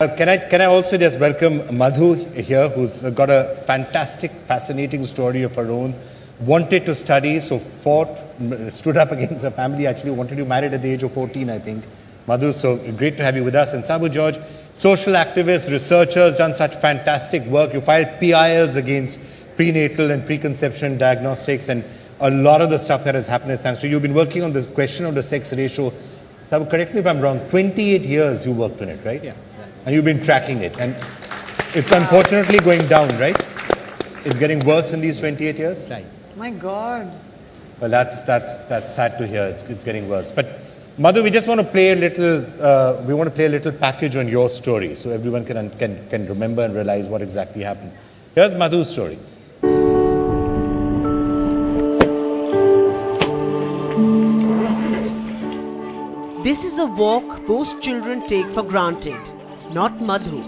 Can I also just welcome Madhu here, who's got a fantastic, fascinating story of her own. Wanted to study, so fought, stood up against her family. Actually, wanted to marry at the age of 14, I think. Madhu, so great to have you with us. And Sabu George, social activist, researchers, done such fantastic work. You filed PILs against prenatal and preconception diagnostics, and a lot of the stuff that has happened is thanks to you. You've been working on this question of the sex ratio. Sabu, correct me if I'm wrong, 28 years you worked on it, right? Yeah. And you've been tracking it. And it's unfortunately going down, right? It's getting worse in these 28 years? Right. My God. Well, that's sad to hear. It's getting worse. But Madhu, we just want to play a little, package on your story so everyone can remember and realize what exactly happened. Here's Madhu's story. This is a walk most children take for granted, not Madhu.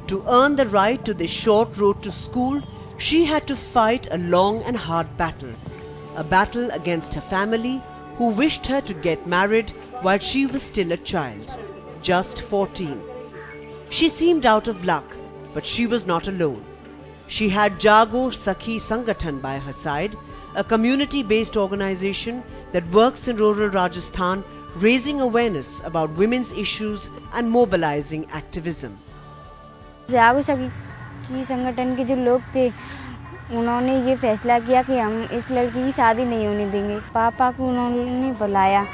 To earn the right to this short road to school, she had to fight a long and hard battle. A battle against her family, who wished her to get married while she was still a child, just 14. She seemed out of luck, but she was not alone. She had Jago Sakhi Sangathan by her side, a community-based organization that works in rural Rajasthan, raising awareness about women's issues and mobilizing activism. जागो सखी संगठन के जो लोग थे, उन्होंने ये फैसला किया कि हम इस लड़की की शादी नहीं होने देंगे। पापा को उन्होंने बुलाया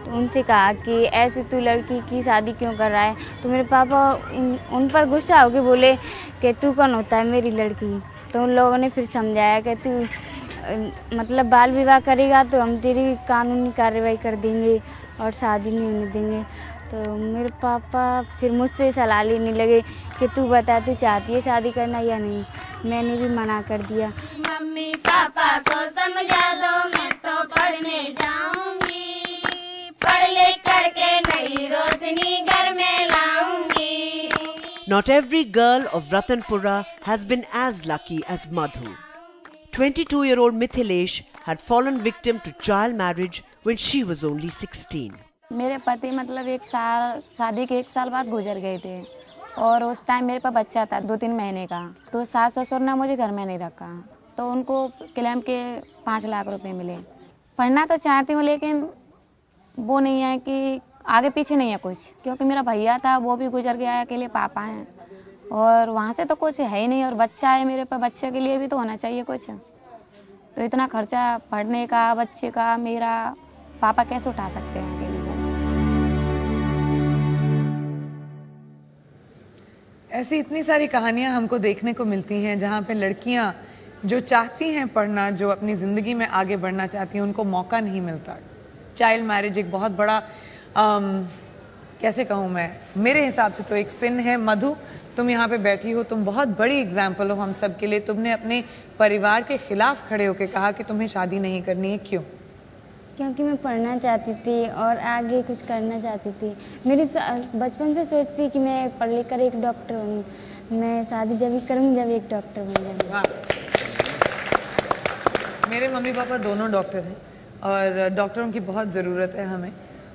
तो उनसे कहा कि ऐसे तू लड़की की शादी क्यों कर रहा है। तो मेरे पापा उन पर गुस्सा होकर बोले कि तू कौन होता है मेरी लड़की। तो उन लोगों ने फिर समझाया कि तू मतलब बाल विवाह करेगा तो हम तेरी कानूनी कार्रवाई कर देंगे और शादी नहीं होने देंगे। तो मेरे पापा फिर मुझसे सलाह लेने लगे कि तू बता, तू चाहती है शादी करना या नहीं। मैंने भी मना कर दिया। मम्मी पापा को समझा दो, मैं तो पढ़ने जाऊंगी, पढ़ लिख करके नई रोशनी घर में लाऊंगी। Not every girl of Ratanpura has been as lucky as Madhu. 22-year-old Mithilesh had fallen victim to child marriage when she was only 16. मेरे पति मतलब शादी के 1 साल बाद गुजर गए थे और उस टाइम मेरे पास बच्चा था 2-3 महीने का। तो सास ससुर ने मुझे घर में नहीं रखा, तो उनको क्लेम के 5 लाख रुपए मिले। पढ़ना तो चाहती हूँ लेकिन वो नहीं है कि आगे पीछे नहीं है कुछ, क्योंकि मेरा भैया था वो भी गुजर गया है, अकेले पापा हैं और वहाँ से तो कुछ है ही नहीं और बच्चा है मेरे पास, बच्चे के लिए भी तो होना चाहिए कुछ। तो इतना खर्चा पढ़ने का, बच्चे का, मेरा पापा कैसे उठा सकते हैं अकेले। ऐसी इतनी सारी कहानियां हमको देखने को मिलती हैं जहां पे लड़कियां जो चाहती हैं पढ़ना, जो अपनी ज़िंदगी में आगे बढ़ना चाहती हैं, उनको मौका नहीं मिलता। चाइल्ड मैरिज एक बहुत बड़ा कैसे कहूँ मैं, मेरे हिसाब से तो एक सिन है। मधु, तुम यहाँ पे बैठी हो, तुम बहुत बड़ी एग्जाम्पल हो हम सब के लिए। तुमने अपने परिवार के खिलाफ खड़े होकर कहा कि तुम्हें शादी नहीं करनी है, क्यों? क्योंकि मैं पढ़ना चाहती थी और आगे कुछ करना चाहती थी। मेरी बचपन से सोचती कि मैं पढ़ लिख कर एक डॉक्टर बनूँ। मैं शादी जब भी करूँ जब एक डॉक्टर बन जाऊँ। मेरे मम्मी पापा दोनों डॉक्टर हैं और डॉक्टरों की बहुत ज़रूरत है हमें।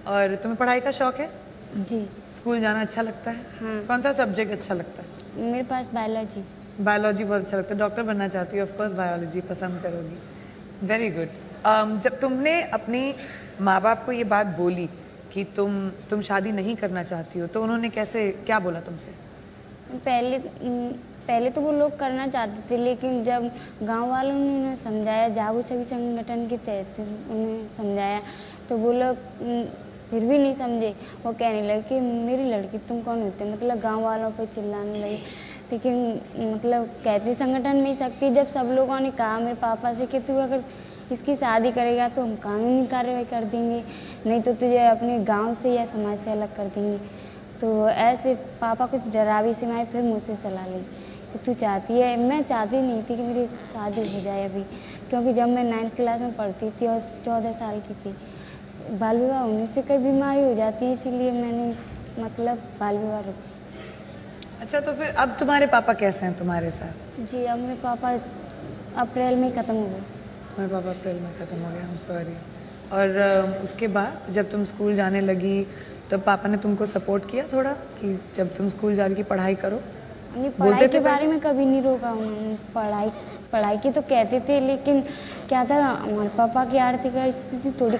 और तुम्हें पढ़ाई का शौक़ है? जी। स्कूल जाना अच्छा लगता है? हाँ। कौन सा सब्जेक्ट अच्छा लगता है? मेरे पास बायोलॉजी। बायोलॉजी बहुत अच्छा लगता है। डॉक्टर बनना चाहती हो, ऑफ कोर्स बायोलॉजी पसंद करोगी। Very good. जब तुमने अपने माँ बाप को ये बात बोली कि तुम शादी नहीं करना चाहती हो, तो उन्होंने क्या बोला तुमसे? पहले तो वो लोग करना चाहते थे, लेकिन जब गांव वालों ने उन्हें समझाया, जागो सखी संगठन के तहत उन्हें समझाया, तो वो लोग फिर भी नहीं समझे। वो कहने लगे कि मेरी लड़की तुम कौन होते, मतलब गाँव वालों पर चिल्लाने लगे। लेकिन मतलब कहती संगठन में ही शक्ति। जब सब लोगों ने कहा मेरे पापा से कि तू अगर इसकी शादी करेगा तो हम कानूनी कार्रवाई कर देंगे, नहीं तो तुझे अपने गांव से या समाज से अलग कर देंगे। तो ऐसे पापा कुछ डरावी से मैं फिर मुझसे सलाह ली कि तू चाहती है। मैं चाहती नहीं थी कि मेरी शादी हो जाए अभी, क्योंकि जब मैं 9th क्लास में पढ़ती थी और 14 साल की थी, बाल विवाह होने से कई बीमारी हो जाती है, इसीलिए मैंने मतलब बाल विवाह रोक। अच्छा, तो फिर अब तुम्हारे पापा कैसे हैं तुम्हारे साथ? जी, अब मेरे पापा अप्रैल में ख़त्म हो गए। मेरे पापा अप्रैल में ख़त्म हो गए, हम सॉरी। और उसके बाद जब तुम स्कूल जाने लगी तब पापा ने तुमको सपोर्ट किया थोड़ा कि जब तुम स्कूल जा रही की पढ़ाई करो? नहीं, बोलते पढ़ाई थे के पहले? बारे में कभी नहीं रोका उन्होंने। पढ़ाई की तो कहते थे, लेकिन क्या था, हमारे पापा की आर्थिक स्थिति थोड़ी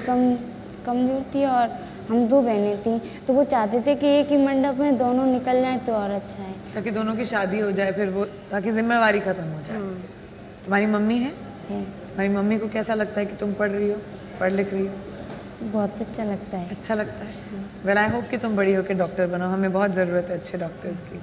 कमजोर थी और हम 2 बहनें थी, तो वो चाहते थे कि एक ही मंडप में दोनों निकल जाएं तो और अच्छा है। ताकि दोनों की शादी हो जाए, फिर वो ताकि जिम्मेवारी खत्म हो जाए। तुम्हारी मम्मी है? तुम्हारी मम्मी को कैसा लगता है कि तुम पढ़ रही हो, पढ़ लिख रही हो? बहुत अच्छा लगता है। अच्छा लगता है। वेल आई होप कि तुम बड़ी होकर डॉक्टर बनो, हमें बहुत ज़रूरत है अच्छे डॉक्टर्स की।